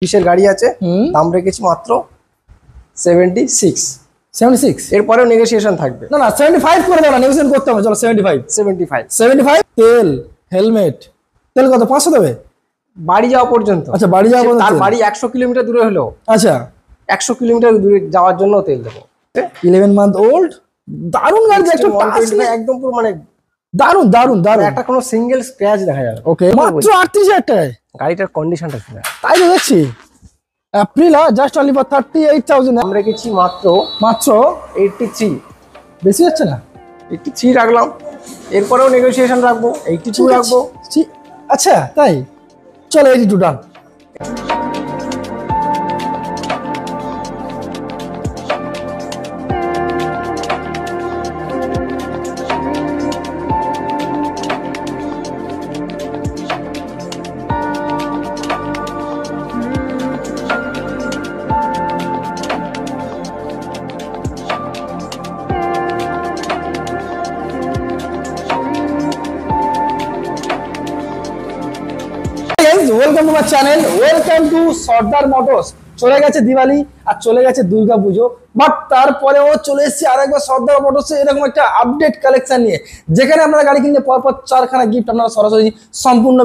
20 এর গাড়ি আছে, দাম রেখেছি মাত্র 76। 76 এরপরেও নেগোসিয়েশন থাকবে। না না 75 করে দাও না, নেগোসিয়েশন করতে হবে। চলো 75। তেল হেলমেট, তেল কত 500 দেবে বাড়ি যাওয়া পর্যন্ত। আচ্ছা বাড়ি যাওয়া পর্যন্ত, তার বাড়ি 100 কিলোমিটার দূরে হলো। আচ্ছা 100 কিলোমিটার দূরে যাওয়ার জন্য তেল দেবো। 11 মান্থ ওল্ড, দারুন গাড়ি, একটু একদম পুরো মানে দারুন দারুন দারুন, একটা কোনো সিঙ্গেল স্ক্র্যাচ দেখা যাবে। ওকে মাত্র 38,000 টাকায় গাড়িটার কন্ডিশনটা কি? তাই তো দেখছি। April just only for 38,000। আমরা রেখেছি মাত্র 83। বেশি হচ্ছে না? 83 রাখলাম, এরপরেও নেগোসিয়েশন রাখবো, 82 রাখবো। আচ্ছা তাই, চলো 82 done. Welcome to my channel, welcome to Sardar motors. চলে গেছে দিওয়ালি আর চলে গেছে দুর্গা পুজো, বাট তারপরেও চলে এসেছি আরেকবার সর্দার মোটরসে এরকম একটা আপডেট কালেকশন নিয়ে, যেখানে আপনারা গাড়ি কিনলে পরপর 4খানা গিফট আপনারা সরাসরি সম্পূর্ণ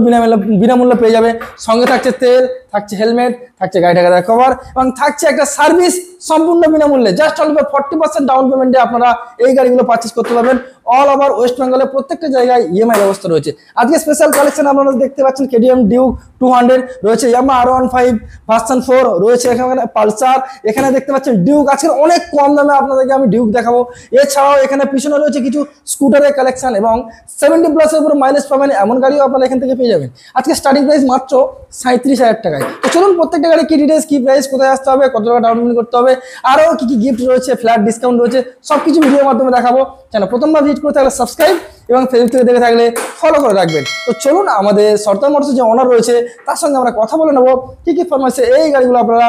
বিনামূল্যে পেয়ে যাবে। সঙ্গে থাকছে তেল, থাকছে হেলমেট, থাকছে গাড়ি ঢাকা কভার এবং থাকছে একটা সার্ভিস সম্পূর্ণ বিনামূল্যে। জাস্ট অনলি 40% ডাউন পেমেন্টে আপনারা এই গাড়িগুলো পারচেস করতে পারবেন। অল ওভার ওয়েস্ট বেঙ্গলে প্রত্যেকটা জায়গায় ইএমআই ব্যবস্থা রয়েছে। আজকে স্পেশাল কালেকশন আপনারা দেখতে পাচ্ছেন, কেটিএম ডিউক 200 রয়েছে, ইয়ামাহা R15 ভার্সন 4 রয়েছে, এখানে পালসার, এখানে দেখতে পাচ্ছেন ডিউক। আজকে অনেক কম দামে আপনাদেরকে আমি ডিউক দেখাবো। এছাড়াও এখানে পিছনে রয়েছে কিছু স্কুটারের কালেকশন এবং 70+ এর উপর মাইলেজ পাবেন এমন গাড়িও আপনারা এখান থেকে পেয়ে যাবেন। আজকে স্টার্টিং প্রাইস মাত্র 37,000 টাকায়। তো চলুন প্রত্যেকটা গাড়ি কি ডিটেলস, কি প্রাইস, কোথায় আসতে হবে, কত টাকা ডাউন পেমেন্ট করতে হবে, আরও কি কি গিফট রয়েছে, ফ্ল্যাট ডিসকাউন্ট রয়েছে, সবকিছু ভিডিওর মাধ্যমে দেখাবো। কেন প্রথমবার ভিজিট করে থাকলে সাবস্ক্রাইব এবং ফেসবুক থেকে দেখে থাকলে ফলো করে রাখবেন। তো চলুন আমাদের সর্দার মোটরসের যে ওনার রয়েছে তার সঙ্গে আমরা কথা বলে নেবো কি কি ফরমাইশে এই গাড়িগুলো আপনারা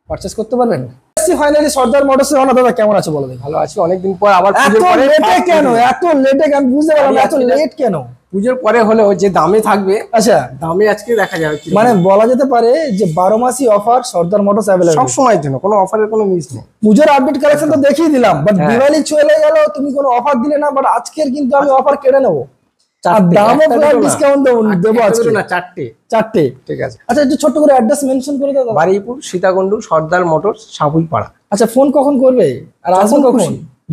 পারচেজ করতে পারবেন। ফাইনালি সর্দার মোটরসের ওনার দাদা কেমন আছে বলো? ভালো আছি, অনেকদিন পর আবার। এত লেটে কেন? এত লেটে কেন বুঝতে পারলাম না, এত লেট কেন? পুজোর পরে হলেও যে দামে থাকবে, আচ্ছা দামে আজকে দেখা যাবে। মানে বলা যেতে পারে যে 12 মাসই অফার সর্দার মোটরস अवेलेबल সব সময়ের জন্য, কোনো অফারের কোনো মিস নেই। পুজোর আপডেট কালেকশন তো দেখিয়ে দিলাম, বাট দিওয়ালি চলে গেল, তুমি কোনো অফার দিলে না। বাট আজকের কিন্তু আমি অফার কেটে নেবো, দামও ফ্ল্যাট ডিসকাউন্ট দেবো আজকে না। চারটে ঠিক আছে। আচ্ছা একটু ছোট করে অ্যাড্রেস মেনশন করে দাও। বারুইপুর সীতাকুণ্ড সর্দার মোটরস সাবুইপাড়া। আচ্ছা ফোন কখন করবে আর আসবেন কখন?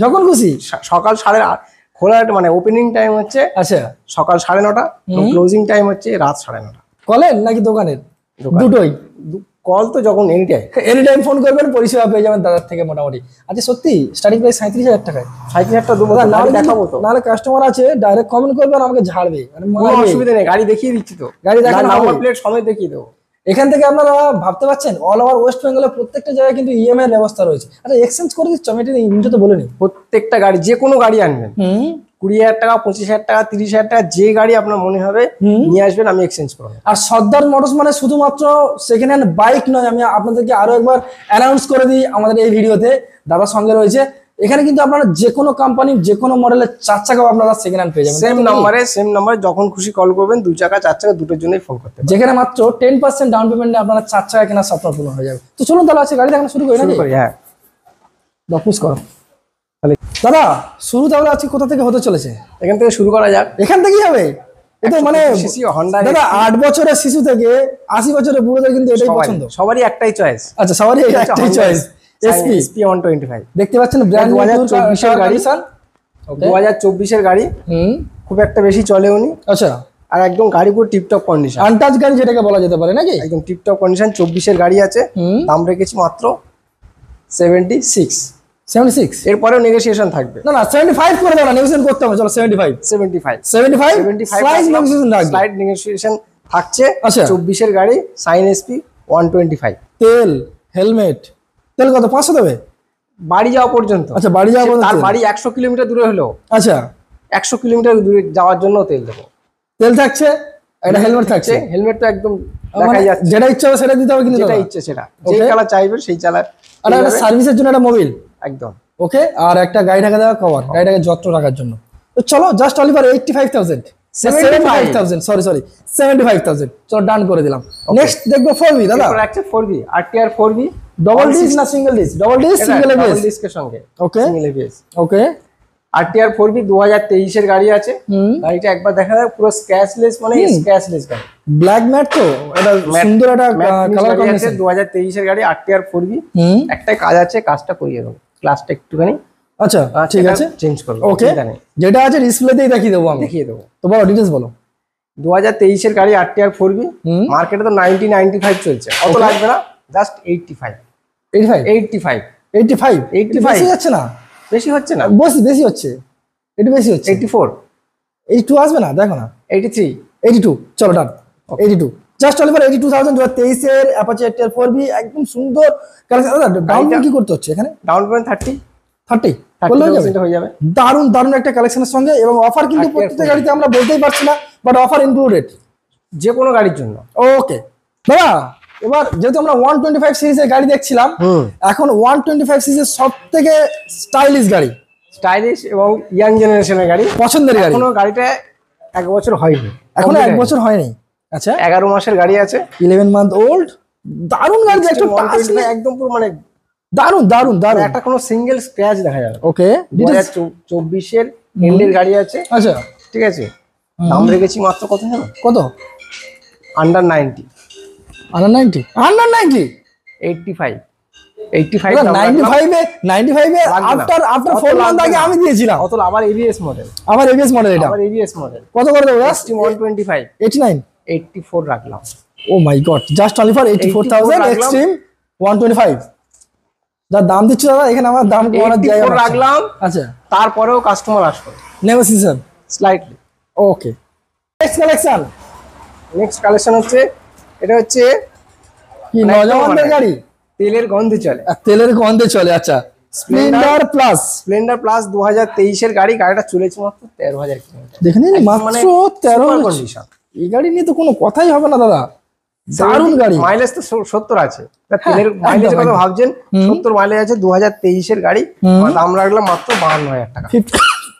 যখন খুশি। সকাল 8:30 খোলা, মানে ওপেনিং টাইম হচ্ছে আচ্ছা সকাল 9:30, ক্লোজিং টাইম হচ্ছে রাত 9:30। কলের নাকি দোকানের? দুটোই। কল তো যখন এনি টাইম ফোন করবেন, পরিষেবা পেয়ে যাবেন দাদার থেকে মোটামুটি। আচ্ছা সত্যি স্টার্টিং প্রাইস 37,000 টাকায়? 37,000 দেবো, দেখাবো তো। নাহলে কাস্টমার আছে ডাইরেক্ট কমেন্ট করবেন, আমাকে ঝাড়বে, মানে কোনো অসুবিধা নেই, গাড়ি দেখিয়ে দিচ্ছি তো। গাড়ি দেখান, নাম্বার প্লেট সমেত দেখিয়ে দেবো। এখান থেকে আপনারা ভাবতে পারছেন অল ওভার ওয়েস্ট বেঙ্গলের প্রত্যেকটা জায়গায় কিন্তু ইএমআই এর ব্যবস্থা রয়েছে। আচ্ছা এক্সচেঞ্জ করে দিচ্ছ? আমি এটা তো বলে নি। প্রত্যেকটা গাড়ি, যে কোনো গাড়ি আনবেন, 20,000 টাকা, 25,000 টাকা, 30,000 টাকা, যে গাড়ি আপনার মনে হবে নিয়ে আসবেন, আমি এক্সচেঞ্জ করবো। আর সর্দার মোটরস মানে শুধুমাত্র সেকেন্ড হ্যান্ড বাইক নয়, আমি আপনাদেরকে আরো একবার অ্যানাউন্স করে দিই আমাদের এই ভিডিওতে, দাদার সঙ্গে রয়েছে এখানে কিন্তু আপনারা যে কোনো কোম্পানির যে কোনো মডেলের 4 চাকাও আপনারা সেকেন্ড হ্যান্ড পেয়ে যাবেন। সেম নাম্বারে যখন খুশি কল করবেন, 2 চাকা 4 চাকা দুটোর জন্যই ফোন করতে পারেন। যেখানে মাত্র 10% ডাউন পেমেন্টে আপনারা 4 চাকা কেনার স্বপ্ন পূরণ হয়ে যাবে। তো চলুন তাহলে আছে গাড়ি দেখানো শুরু করি নাকি? হ্যাঁ পুশ করো তাহলে। দাদা শুরু তাহলে আজকে কোথা থেকে হতে চলেছে? এখান থেকে শুরু করা যাক। এখান থেকেই হবে? এটা মানে দাদা 8 বছরের শিশু থেকে 80 বছরের বুড়োদের কিন্তু এটাই পছন্দ। সবারই একটাই চয়েস। আচ্ছা সবারই একটাই চয়েস। SP 125 দেখতে পাচ্ছেন, ব্র্যান্ড 2024 এর গাড়ি। 2024 এর গাড়ি, খুব একটা বেশি চলেওনি। আচ্ছা আর একদম গাড়ি পুরো টিপটপ কন্ডিশন, আনটাচ গাড়ি যেটাকে বলা যেতে পারে নাকি? একদম টিপটপ কন্ডিশন। 24 এর গাড়ি আছে, দাম রেখেছি মাত্র 76। এরপরেও নেগোসিয়েশন থাকবে। না না 75 করে দাও না, নেগোসিয়েশন করতে হবে। চলো 75 স্লাইড নেগোসিয়েশন থাকছে। আচ্ছা 24 এর গাড়ি, সাইন SP 125। তেল হেলমেট, তেল কত 500 দেবে বাড়ি যাওয়া পর্যন্ত। আচ্ছা বাড়ি যাওয়া পর্যন্ত, তার বাড়ি 100 কিলোমিটার দূরে হলো। আচ্ছা 100 কিলোমিটার দূরে যাওয়ার জন্য তেল দেবো। তেল থাকছে, একটা হেলমেট থাকছে। হেলমেট তো একদম দেখা যাচ্ছে, যেটা ইচ্ছা হবে সেটা দিতে হবে, কিন্তু যেটা ইচ্ছে সেটা, যে কালার চাইবে সেই কালার। আর একটা সার্ভিসের জন্য একটা মোবিল একদম ওকে। আর একটা গাড়ি ঢাকা দেওয়া কভার, গাড়িটাকে যত্ন রাখার জন্য। তো চলো জাস্ট অনলি ফর 85,000। 75,000 সরি 75,000 চলো ডান করে দিলাম। নেক্সট দেখবো 4B দাদা। এরপর আছে 4B RTR 4B double disc না single disc? Double disc single double ABS. ডিস্কের সঙ্গে okay single ABS. Okay RTR 4B 2023 এর গাড়ি আছে। গাড়িটা একবার দেখা যায় পুরো স্ক্র্যাচলেস, মানে স্ক্র্যাচলেস গাড়ি, ব্ল্যাক ম্যাট তো এটা সুন্দর একটা কালার আছে। কম্বিনেশন। 2023 এর গাড়ি RTR 4B। একটাই কাজ আছে, কাজটা করিয়ে দেবো, ক্লাসটা একটুখানি আচ্ছা ঠিক আছে চেঞ্জ করব। ওকে যেটা আছে ডিসপ্লেতেই দেখিয়ে দেবো আমি, দেখিয়ে দেবো। তো বলো ডিটেইলস বলো। 2023 এর গাড়ি RTR 4B, মার্কেটে তো 95 চলছে, অত লাগবে না, জাস্ট 85 বেশি যাচ্ছে না? বেশি হচ্ছে না, বেশি হচ্ছে, একটু বেশি হচ্ছে। 84 82 আসবে না? দেখো না 83 82 চলো ডান 82 জাস্ট অনলি ফর 82,000 2023 এর অ্যাপাচি RTR 4B একদম সুন্দর কালেকশন। ডাউন কি করতে হচ্ছে এখানে? ডাউন পেমেন্ট 30 করলে হয়ে যাবে। দারুন দারুন একটা কালেকশনের সঙ্গে, এবং অফার কিন্তু প্রত্যেকটা গাড়িতে আমরা বলতেই পারছি না, বাট অফার ইনক্লুডেড যে কোনো গাড়ির জন্য। ওকে দাদা, এবার যেহেতু আমরা 125 সিরিজের গাড়ি দেখছিলাম, এখন 125 সিরিজের সব থেকে স্টাইলিশ গাড়ি, স্টাইলিশ এবং ইয়াং জেনারেশনের গাড়ি, পছন্দের গাড়ি। এখনো গাড়িটা 1 বছর হয়নি, এখনো 1 বছর হয়নি। আচ্ছা 11 মাসের গাড়ি আছে, 11 মান্থ ওল্ড। দারুন গাড়ি, একটু একদম পুরো মানে দারুন দারুন দারুন, একটা কোনো সিঙ্গেল স্ক্র্যাচ দেখা যাবে। ওকে 2024 এর এন্ডের গাড়ি আছে। আচ্ছা ঠিক আছে, দাম রেখেছি মাত্র কত জানো? কত? আন্ডার 90 আন্ডার 90 85 95 এ আফটার 4 মান্থ আগে আমি দিয়েছিলাম। কত? আবার এবিএস মডেল, এটা আবার এবিএস মডেল। কত করে দেবো? 125 89 84 রাখলাম। Oh my God, just only for 84,000 extreme 125 যা দাম দিচ্ছ দাদা, এখানে আমার দাম কমানোর জায়গা রাখলাম। আচ্ছা তারপরেও কাস্টমার আসবে negotiation slightly. Okay next collection হচ্ছে, এটা হচ্ছে কি নজওয়ানদের গাড়ি, তেলের গন্ধে চলে, তেলের গন্ধে চলে। আচ্ছা স্প্লেন্ডার প্লাস 2023 এর গাড়ি। গাড়িটা চলেছে মাত্র 13,000 কিলোমিটার। দেখে নিন মাত্র 13 কন্ডিশন। এই গাড়ি নিয়ে তো কোনো কথাই হবে না দাদা, দারুণ গাড়ি। মাইলেজ তো 70 আছে, তেলের মাইলেজের কথা ভাবছেন, 70 মাইলেজ আছে। 2023 এর গাড়ি, দাম রাখলাম মাত্র 52,000 টাকা।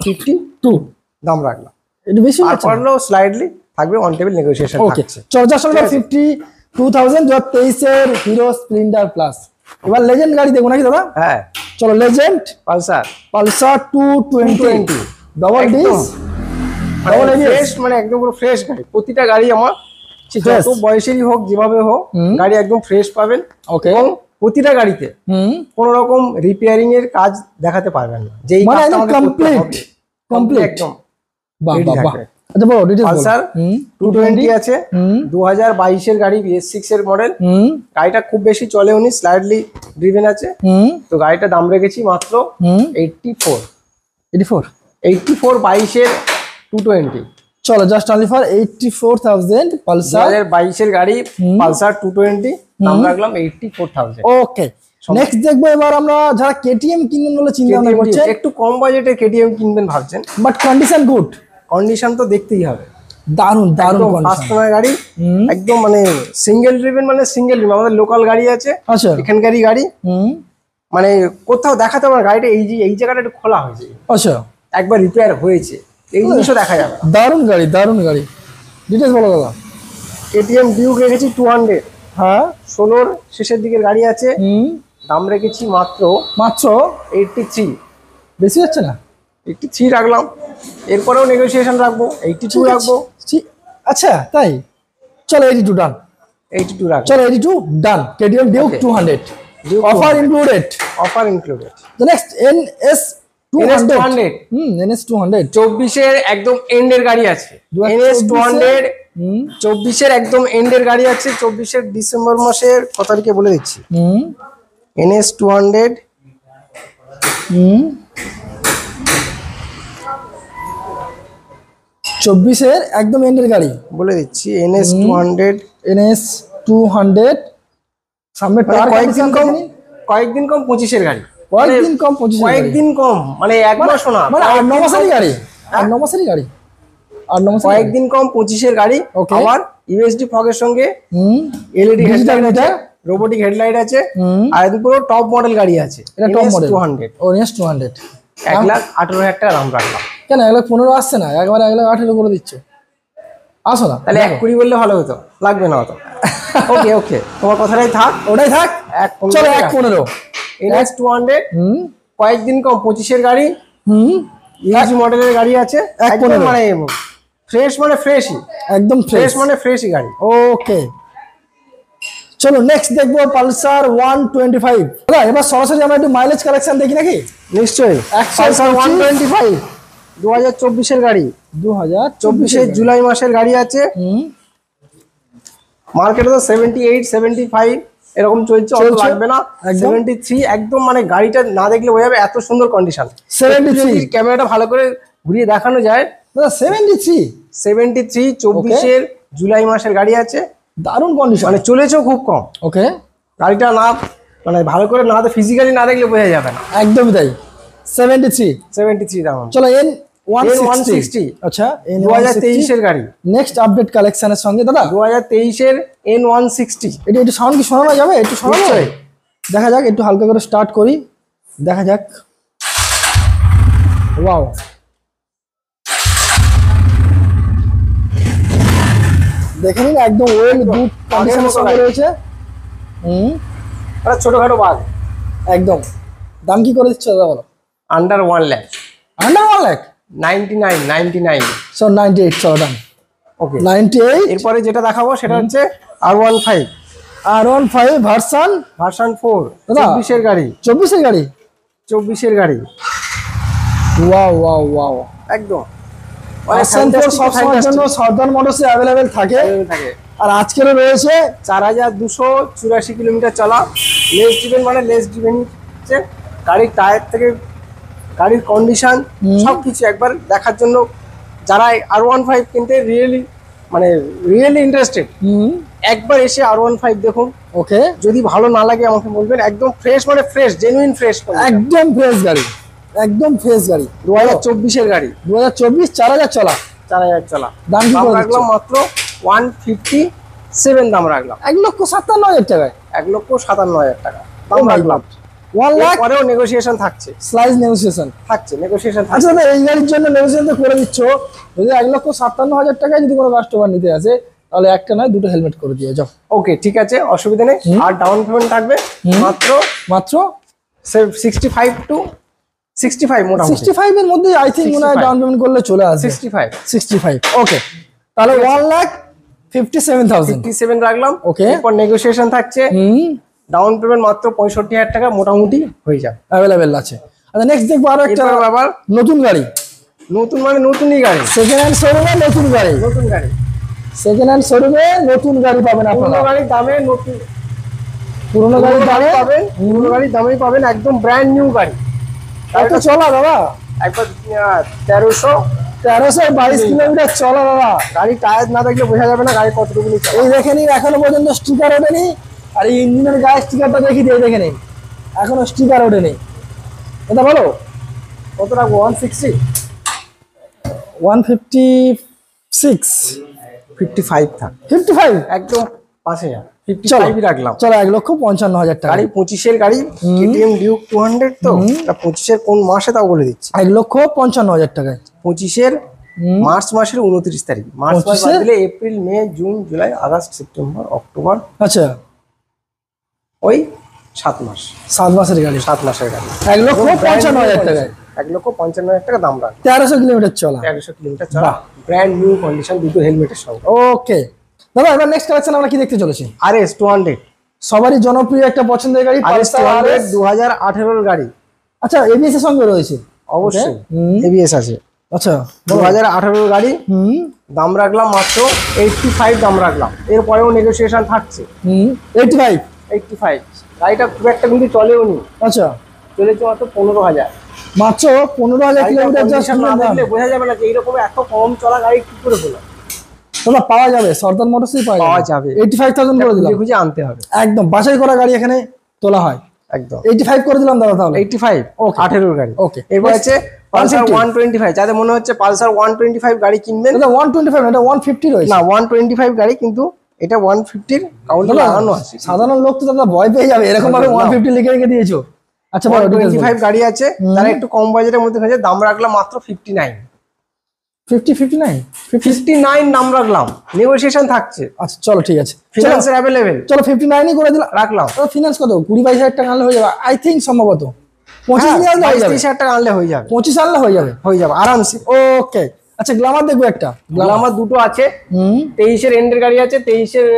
52 দাম রাখলাম, একটু বেশি আছে, তারপরেও স্লাইডলি থাকবে, অন টেবিল নেগোসিয়েশন থাকছে। চল জাস্ট 52,000 2023 এর হিরো স্প্লেন্ডার প্লাস। এবার লেজেন্ড গাড়ি দেখো নাকি দাদা? হ্যাঁ চলো legend Pulsar 220 double disc double fresh, মানে একদম পুরো ফ্রেশ গাড়ি। প্রতিটা গাড়ি আমার যত বয়সেরই হোক, যেভাবে হোক, গাড়ি একদম ফ্রেশ পাবেন। ওকে, এবং প্রতিটা গাড়িতে কোন রকম রিপেয়ারিং এর কাজ দেখাতে পারবেন না, যেই কাজটা আমাদের কমপ্লিট একদম। বাহ বাহ বাহ। আচ্ছা বলো ডিটেইলস বলো। পালসার 220 আছে, 2022 এর গাড়ি, BS6 এর মডেল। গাড়িটা খুব বেশি চলেও নি, স্লাইডলি ড্রিভেন আছে। তো গাড়িটা দাম রেখেছি মাত্র 84 22 এর 220। চলো জাস্ট অনলি ফর 84,000 পালসার 2022 এর গাড়ি, পালসার 220, দাম রাখলাম 84,000। ওকে নেক্সট দেখবো এবার আমরা যারা কেটিএম কিনবেন বলে চিন্তা ভাবনা করছেন, একটু কম বাজেটে কেটিএম কিনবেন ভাবছেন, বাট কন্ডিশন গুড। কন্ডিশন তো দেখতেই হবে, দারুন দারুন ফার্স্ট ওনার গাড়ি, একদম মানে সিঙ্গেল ড্রিভেন, মানে সিঙ্গেল ড্রিভেন। আমাদের লোকাল গাড়ি আছে, আচ্ছা এখানকারই গাড়ি, মানে কোথাও দেখাতে পারে গাড়িটা এই জায়গাটা একটু খোলা হয়েছে, আচ্ছা একবার রিপেয়ার হয়েছে, এই জিনিসও দেখা যাবে। দারুন গাড়ি দারুন গাড়ি, ডিটেইলস বলো দাদা। কেটিএম ডিউক রেখেছি 200, হ্যাঁ 16 শেষের দিকের গাড়ি আছে, দাম রেখেছি মাত্র 83। বেশি হচ্ছে না? 83 রাখলাম, এরপরেও নেগোসিয়েশন রাখবো, 82 রাখবো। আচ্ছা তাই, চলো 82 ডান, 82 রাখবো, চলো 82 done. KTM Duke 200 offer included, the next NS 200 NS 200 24 এর একদম এন্ডের গাড়ি আছে। NS 200 24 এর একদম এন্ডের গাড়ি আছে, 24 এর ডিসেম্বর মাসের কত তারিখে বলে দিচ্ছি। NS 200 24 এর একদম এন্ডের গাড়ি বলে দিচ্ছি। NS 200 সামনে কয়েকদিন কম 25 এর গাড়ি, কয়েকদিন কম মানে 1 মাস না, মানে 8-9 মাসেরই গাড়ি, 8-9 মাসেরই গাড়ি, 8-9 মাসের কয়েকদিন কম 25 এর গাড়ি। আবার USD ফগের সঙ্গে LED হেডলাইট আছে, রোবোটিক হেডলাইট আছে, আর একদম পুরো টপ মডেল গাড়ি আছে। এটা টপ মডেল 200 NS 200 1,18,000 টাকা দাম রাখলাম। কেন 1,15,000 আসছে না, একবারে 1,18,000 করে দিচ্ছে? আসো না, তাহলে 120 বললে ভালো হতো, লাগবে না অত। ওকে ওকে, তোমার কথাটাই থাক, ওটাই থাক। চলো 115 NS 200, কয়েকদিন কম, 25-এর গাড়ি, ইউজি মডেলের গাড়ি আছে, একদম মানে ফ্রেশ, মানে ফ্রেশই, একদম ফ্রেশ মানে ফ্রেশই গাড়ি। ওকে, চলো নেক্সট দেখবো পালসার 125। দাদা এবার সরাসরি আমরা একটু মাইলেজ কালেকশন দেখি নাকি? নিশ্চয়ই, পালসার 125 2024-এর গাড়ি, 2024-এর জুলাই মাসের গাড়ি আছে। মার্কেটে তো 78 75 এরকম চলছে, অত লাগবে না। 73 একদম, মানে গাড়িটা না দেখলে বোঝা যাবে এত সুন্দর কন্ডিশন। 73 ক্যামেরাটা ভালো করে ঘুরিয়ে দেখানো যায়। দাদা 73 24-এর জুলাই মাসের গাড়ি আছে, দারুণ কন্ডিশন, মানে চলেছেও খুব কম। ওকে, গাড়িটা না মানে ভালো করে না ফিজিক্যালি না দেখলে বোঝা যাবে না। একদমই তাই। 73 দাম। চলো N160, আচ্ছা 2023-এর গাড়ি, নেক্সট আপডেট কালেকশনের সঙ্গে। দাদা 2023-এর N160, এটা একটু সাউন্ড কি শোনানো যাবে? একটু শোনানো যাবে, দেখা যাক, একটু হালকা করে স্টার্ট করি, দেখা যাক। ওয়াও, দেখে নিন একদম ওয়েল গুড কন্ডিশনের সঙ্গে রয়েছে। ছোটখাটো বাগ, একদম। দাম কি করে দিচ্ছ দাদা বলো? Under 1 lakh, under 1 lakh, 99 so 98, চলো ডান। ওকে, 98। এরপরে যেটা দেখাবো সেটা হচ্ছে R15 ভার্সন 4, 24-এর গাড়ি, 24-এর গাড়ি, 24-এর গাড়ি। ওয়াও ওয়াও ওয়াও, একদম ভার্সন 4 সব সময়ের জন্য সর্দার মোটরসে अवेलेबल থাকে। আর আজকেরও রয়েছে। 4284 কিলোমিটার চলা, লেস ড্রিভেন, মানে লেস ড্রিভেন হচ্ছে। গাড়ির টায়ার থেকে গাড়ির কন্ডিশন সবকিছু একবার দেখার জন্য যারা R15 কিনতে রিয়েলি ইন্টারেস্টেড, একবার এসে R15 দেখুন। ওকে, যদি ভালো না লাগে আমাকে বলবেন। একদম ফ্রেশ, মানে ফ্রেশ, জেনুইন ফ্রেশ, একদম ফ্রেশ গাড়ি, একদম ফ্রেশ গাড়ি। 2024-এর গাড়ি, 2024, 4000 চলা, 4000 চলা। দাম রাখলাম মাত্র 157 দাম রাখলাম, 1,57,000 টাকায়, 1,57,000 টাকা দাম রাখলাম। 1 লাখ পরেও নেগোসিয়েশন থাকছে, স্লাইস নেগোসিয়েশন থাকছে। আচ্ছা দাদা, এই গাড়ির জন্য নেগোসিয়েশন তো করে দিচ্ছ, যদি 1,57,000 টাকায় যদি কোনো কাস্টমার নিতে আসে, তাহলে একটা নয় দুটো হেলমেট করে দিয়ে যাও। ওকে, ঠিক আছে, অসুবিধা নেই। আর ডাউন পেমেন্ট থাকবে মাত্র 65 to 65, মোটামুটি 65 এর মধ্যে আই থিঙ্ক মনে হয় ডাউন পেমেন্ট করলে চলে আসবে। 65 ওকে, তাহলে 1,57,000 রাখলাম। ওকে, এরপর নেগোসিয়েশন থাকছে। ডাউন পেমেন্ট মাত্র 65,000 টাকা মোটামুটি হয়ে যাবে, অ্যাভেলেবেল আছে। আচ্ছা নেক্সট দেখবো আরো একটা আবার নতুন গাড়ি, নতুন মানে নতুনই গাড়ি, সেকেন্ড হ্যান্ড শোরুমে নতুন গাড়ি, সেকেন্ড হ্যান্ড শোরুমে নতুন গাড়ি পাবেন আপনারা। পুরনো গাড়ির দামে নতুন, পুরনো গাড়ির দামে পাবেন, পুরনো গাড়ির দামেই পাবেন, একদম ব্র্যান্ড নিউ গাড়ি। গাড়িটা চলা দাদা একবার 1322 কিলোমিটার চলা দাদা। গাড়ি টায়ার না দেখলে বোঝা যাবে না গাড়ি কতটুকু। এই দেখে নিন, এখনো পর্যন্ত স্টিকার ওঠেনি। আর এই ইঞ্জিনের গায়ে স্টিকারটা দেখি দিয়ে দেখে নিন, এখনো স্টিকার ওঠেনি। এটা বলো কত রাখবো? 160, 156, 55 থাক, 55 একদম 5000, 55 রাখলাম। চলো 1,55,000 টাকা। গাড়ি 25-এর গাড়ি, KTM ডিউক 200 তো। 25-এর কোন মাসে তাও বলে দিচ্ছি, 1,55,000 টাকায়। 25-এর মার্চ মাসের 29 তারিখ। মার্চ মাস বাদ দিলে April, May, June, July, August, September, October, আচ্ছা ওই 7 মাস। 7 মাসের গাড়ি, 7 মাসের গাড়ি, 1,55,000 টাকায়। 1,55,000 টাকা দাম রাখলাম। 1300 কিলোমিটার চলা, 1300 কিলোমিটার চলা, ব্র্যান্ড নিউ কন্ডিশন, দুটো হেলমেটের সঙ্গে। ওকে দাদা, এবার নেক্সট কালেকশন আমরা কি দেখতে চলেছি? RS 200, সবারই জনপ্রিয় একটা পছন্দের গাড়ি, RS 200 2018-এর গাড়ি। আচ্ছা এবিএস এর সঙ্গে রয়েছে? অবশ্যই এবিএস আছে। আচ্ছা 2018-এর গাড়ি, দাম রাখলাম মাত্র 85 দাম রাখলাম। এরপরেও নেগোসিয়েশন থাকছে। 85 গাড়িটা খুব একটা কিন্তু চলেও নি। আচ্ছা, চলেছে মাত্র 15,000, মাত্র 15,000 কিলোমিটার। জাস্ট না দেখলে বোঝা যাবে না যে এইরকম এত কম চলা গাড়ি কি করে হলো। দাদা পাওয়া যাবে, সর্দার মোটরসই পাওয়া যাবে। 85,000 করে দিলাম, খুঁজে আনতে হবে, একদম বাছাই করা গাড়ি এখানে তোলা হয়। একদম 85 করে দিলাম দাদা, তাহলে 85 18-এর গাড়ি। ওকে, এবার আছে পালসার 125, যাদের মনে হচ্ছে পালসার 125 গাড়ি কিনবেন। এটা 125 না, এটা 150 রয়েছে। না 125 গাড়ি, কিন্তু এটা 150-র কাউন্টার লাগানো আছে। সাধারণ লোক তো দাদা ভয় পেয়ে যাবে, এরকম ভাবে 150 লিখে রেখে দিয়েছো। আচ্ছা 125 গাড়ি আছে, তারা একটু কম বাজেটের মধ্যে হয়েছে, দাম রাখলাম মাত্র 59, 59 59 দাম রাখলাম, নেগোসিয়েশন থাকছে, আচ্ছা চলো ঠিক আছে, ফিনান্সের অ্যাভেলেবেল। চলো 59 ই করে দিলাম, রাখলাম। ফিনান্স কত 20-22 হাজার টাকা আনলে হয়ে যাবে আই থিঙ্ক, সম্ভবত 25 নিয়ে আনলে হয়ে যাবে, 30 হাজার টাকা আনলে হয়ে যাবে, 25 আনলে হয়ে যাবে আরামসে। ওকে আচ্ছা গ্ল্যামার দেখবো একটা, গ্ল্যামার দুটো আছে, 23 এর এন্ডের গাড়ি আছে, 23 এর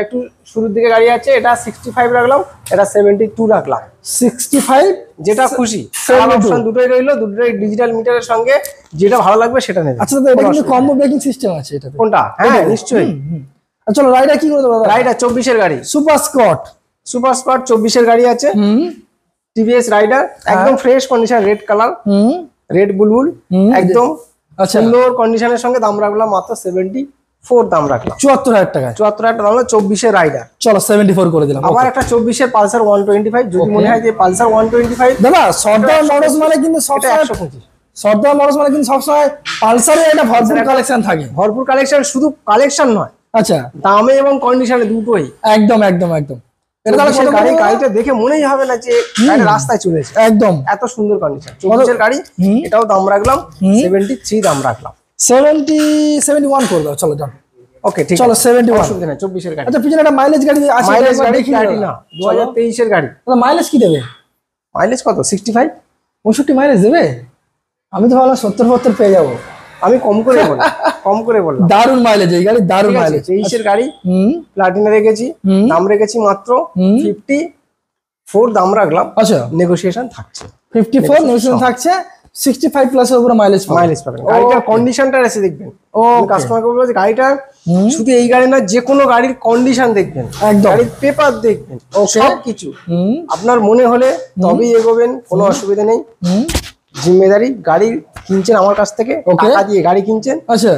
একটু শুরুর দিকে গাড়ি আছে, এটা 65 রাখলাম, এটা 72 রাখলাম। 65 যেটা খুশি, অপশন দুটোই রইলো, দুটোই ডিজিটাল মিটারের সঙ্গে যেটা ভালো লাগবে সেটা নেবে। আচ্ছা দাদা এটা কিন্তু কম্বো ব্রেকিং সিস্টেম আছে এটাতে, কোনটা? হ্যাঁ নিশ্চয়ই। আচ্ছা চলো রাইডার কি করে দেবো দাদা? রাইডার 24 এর গাড়ি, সুপার স্কট 24 এর গাড়ি আছে, টিভিএস রাইডার, একদম fresh condition, red colour, red বুলবুল, একদম সুন্দর কন্ডিশনের সঙ্গে দাম রাখলাম মাত্র 74 দাম রাখলাম, 74,000 টাকা, 74,000 টাকা দাম হলো 24 এর রাইডার। চলো 74 করে দিলাম। আবার একটা 24 এর পালসার 125, যদি মনে হয় যে পালসার 125 দাদা সর্দার মোটরস মানে কিন্তু সবসময় 125, সর্দার মোটরস মানে কিন্তু সবসময় পালসারের একটা ভরপুর কালেকশন থাকে, ভরপুর কালেকশন, শুধু কালেকশন নয়, আচ্ছা দামে এবং কন্ডিশনে দুটোই একদম একদম একদম। এটা তাহলে গাড়িটা দেখে মনেই হবে না যে গাড়ি রাস্তায় চলেছে, একদম এত সুন্দর কন্ডিশন। 24 এর গাড়ি, এটাও দাম রাখলাম 73 দাম রাখলাম, 71 করে দাও, চলো ডান। ওকে ঠিক আছে, চলো 71, অসুবিধা নেই। 24 এর গাড়ি, আচ্ছা পিছনে একটা মাইলেজ গাড়ি আছে, মাইলেজ গাড়ি প্লাটিনা 2023 এর গাড়ি, দাদা মাইলেজ কি দেবে? মাইলেজ কত? 65, 65 মাইলেজ দেবে? আমি তো ভাবলাম 70-72 পেয়ে যাবো। আমি কম করে বললাম। দারুন মাইলেজ এই গাড়ি, দারুন মাইলেজ। 23 এর গাড়ি, প্লাটিনা রেখেছি, দাম রেখেছি মাত্র 54 দাম রাখলাম, আচ্ছা নেগোসিয়েশন থাকছে, 54 নেগোসিয়েশন থাকছে, 65 প্লাস এর উপরে মাইলেজ পাবেন। গাড়িটার কন্ডিশনটা এসে দেখবেন, কাস্টমারকে বলবো যে গাড়িটা শুধু এই গাড়ি না, যে কোনো গাড়ির কন্ডিশন দেখবেন, গাড়ির পেপার দেখবেন, সব কিছু আপনার মনে হলে তবেই এগোবেন, কোনো অসুবিধা নেই। জিম্মেদারি, গাড়ি কিনছেন আমার কাছ থেকে, টাকা দিয়ে গাড়ি কিনছেন, আচ্ছা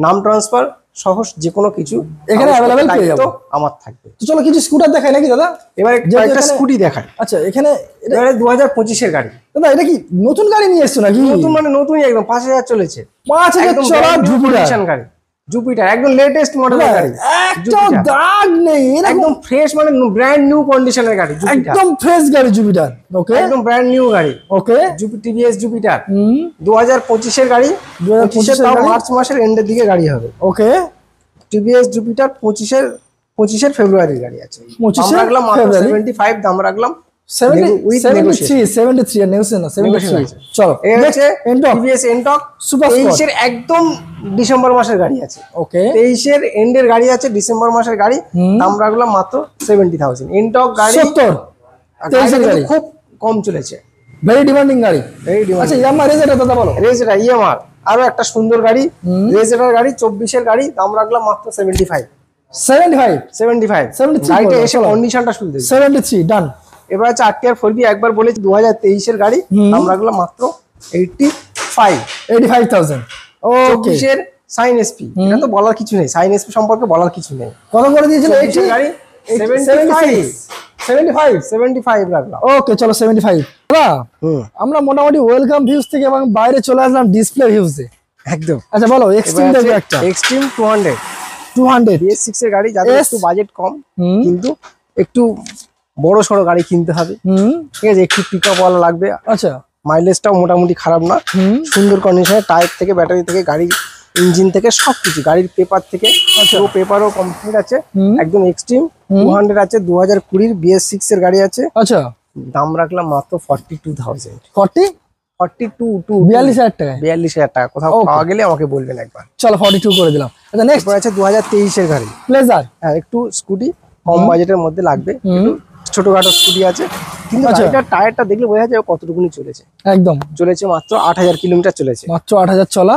নাম ট্রান্সফার সহ যে কোনো কিছু এখানে अवेलेबल পেয়ে যাবো, আমার থাকবে। তো চলো কিছু স্কুটার দেখাই নাকি দাদা? এবারে একটা স্কুটি দেখাই। আচ্ছা এখানে এটা 2025 এর গাড়ি দাদা, এটা কি নতুন গাড়ি নিয়ে এসছো নাকি? নতুন মানে নতুনই, একদম 5000 চলেছে, 5000 চলা জুপিটার গাড়ি, জুপিটার একদম লেটেস্ট মডেলের গাড়ি, একটা দাগ নেই, একদম ফ্রেশ, মানে ব্র্যান্ড নিউ কন্ডিশনের গাড়ি, একদম ফ্রেশ গাড়ি জুপিটার, ওকে একদম ব্র্যান্ড নিউ গাড়ি, ওকে টিভিএস জুপিটার 2025 এর গাড়ি, 2025 এর মার্চ মাসের এন্ডের দিকে গাড়ি হবে, ওকে টিভিএস জুপিটার 25 ফেব্রুয়ারির গাড়ি আছে, দাম রাখলাম মাত্র 75 দাম রাখলাম, 73 আর নেগোসিয়েশন না 73। চলো এই হচ্ছে টিভিএস এনটক সুপার 23 এর একদম ডিসেম্বর মাসের গাড়ি আছে, ওকে 23 এর এন্ডের গাড়ি আছে, ডিসেম্বর মাসের গাড়ি, দাম রাখলাম মাত্র 70,000। এনটক গাড়ি 70, 23 এর গাড়ি খুব কম চলেছে, ভেরি ডিমান্ডিং গাড়ি, ভেরি ডিমান্ডিং। আচ্ছা ইয়ামাহা রেজেটা দাদা বলো, রেজেটা ইয়ামাহা আরো একটা সুন্দর গাড়ি, রেজেটার গাড়ি 24 এর গাড়ি, দাম রাখলাম মাত্র 75 গাড়িটা এসে কন্ডিশনটা শুনতে 73 ডান। এবার হচ্ছে আরটিআর 4B, একবার বলেছি 2023 এর গাড়ি, দাম রাখলাম মাত্র 85,000। ওকে এর সাইন এসপি, এটা তো বলার কিছু নেই, সাইন এসপি সম্পর্কে বলার কিছু নেই, কত করে দিয়েছিল 80 এর গাড়ি 75 রাখলাম, ওকে চলো 75। দাদা আমরা মোটামুটি ওয়েলকাম ভিউজ থেকে এবং বাইরে চলে আসলাম ডিসপ্লে ভিউজে, একদম। আচ্ছা বলো এক্সট্রিম দেখো একটা, এক্সট্রিম 200 BS6 এর গাড়ি, যাদের একটু বাজেট কম কিন্তু একটু বড় সড়ো গাড়ি কিনতে হবে, ঠিক আছে, একটু পিকআপ ওয়ালা লাগবে, আচ্ছা মাইলেজটাও মোটামুটি খারাপ না, সুন্দর কন্ডিশনে, টায়ার থেকে ব্যাটারি থেকে গাড়ির ইঞ্জিন থেকে সবকিছু, গাড়ির পেপার থেকে পুরো পেপারও কমপ্লিট আছে, একদম এক্সট্রিম 200 আছে, 2020 BS6 এর গাড়ি আছে, আচ্ছা দাম রাখলাম মাত্র 42,000। 42,000 টাকা, কোথাও পাওয়া গেলে আমাকে বলবেন একবার। চলো 42 করে দিলাম। আচ্ছা নেক্সট আছে 2023 এর গাড়ি প্লেজার, হ্যাঁ একটু স্কুটি কম বাজেটের মধ্যে লাগবে, ছোটখাটো স্কুটি আছে, কিন্তু গাড়িটার টায়ারটা দেখলে বোঝা যায় কতটুকুনি চলেছে, একদম চলেছে মাত্র 8000 কিলোমিটার চলেছে, মাত্র 8000 চলা,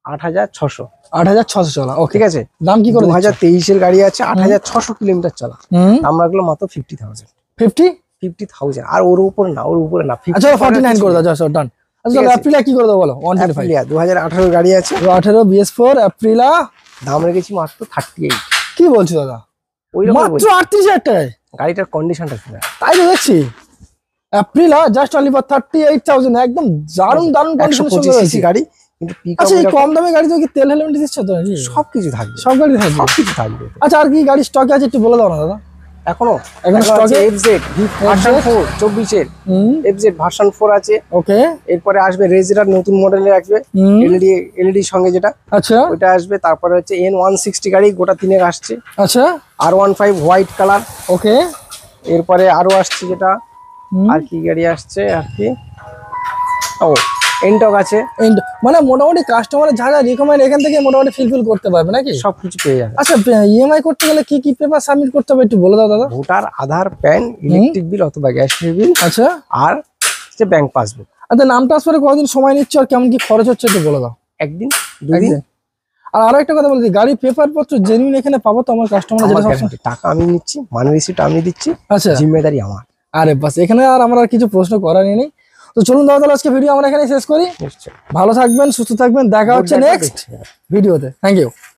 8600 চলা, ওকে ঠিক আছে। দাম কি করে? 2023 এর গাড়ি আছে, 8600 কিলোমিটার চলা, দাম রাখলো মাত্র 50,000, আর ওর উপরে না, আচ্ছা 49 করে দাও, চলো ডান। আচ্ছা অ্যাপ্রিলা কি করে দাও বলো? 125 2018 গাড়ি আছে, 18 BS4 অ্যাপ্রিলা, দাম রেখেছি মাত্র 38। কি বলছো দাদা, মাত্র 38,000 টাকায়? গাড়িটার কন্ডিশনটা কি, তাই তো দেখছি। অ্যাপ্রিলা জাস্ট অনলি ফর 38,000, একদম দারুণ কন্ডিশন গাড়ি, কিন্তু আচ্ছা এই কম দামে গাড়ি তো কি তেল হেলমেট দিচ্ছে তো নাকি? সবকিছু থাকবে, সব গাড়ি থাকবে, সবকিছু থাকবে। আচ্ছা আর কি গাড়ি স্টকে আছে একটু বলে দাও না দাদা। এখনো এখন স্টকে এফজেড ভার্সন 4 24 এফজেড ভার্সন 4 আছে। ওকে, এরপরে আসবে রেজরার নতুন মডেলে আসবে এলইডি সঙ্গে যেটা, আচ্ছা ওইটা আসবে। তারপরে হচ্ছে N160 গাড়ি গোটা 3 আসছে, আচ্ছা R15 হোয়াইট কালার। ওকে, এরপরে আরো আসছে যেটা, আর কি গাড়ি আসছে আর কি, ও এনটক আছে। মানে মোটামুটি কাস্টমারের যা যা রিকমেন্ড এখান থেকে মোটামুটি ফিল করতে পারবে নাকি? সবকিছু পেয়ে যাবে। আচ্ছা, ইএমআই করতে গেলে কি কি পেপার সাবমিট করতে হবে একটু বলে দাও দাদা। ভোটার, আধার, প্যান, ইলেকট্রিক বিল অথবা গ্যাস বিল, আচ্ছা আর হচ্ছে ব্যাংক পাসবুক। আচ্ছা, নাম ট্রান্সফারে কতদিন সময় নিচ্ছে আর কেমন কি খরচ হচ্ছে একটু বলে দাও। একদিন, দুদিন। আর আরো একটা কথা বলছি, গাড়ি পেপার পত্র জেনুইন এখানে পাবো তো আমার কাস্টমার যেটা আমার সবসময়? guarantee, টাকা আমি নিচ্ছি, মানি রিসিপ্ট আমি দিচ্ছি, আচ্ছা, জিম্মেদারি আমার। আরে বাস, এখানে আর আমার আর কিছু প্রশ্ন করারই নেই। তো চলুন দাদা, তাহলে আজকে ভিডিও আমরা এখানে শেষ করি। নিশ্চয়ই। ভালো থাকবেন, সুস্থ থাকবেন, দেখা হচ্ছে নেক্সট ভিডিওতে। Thank you.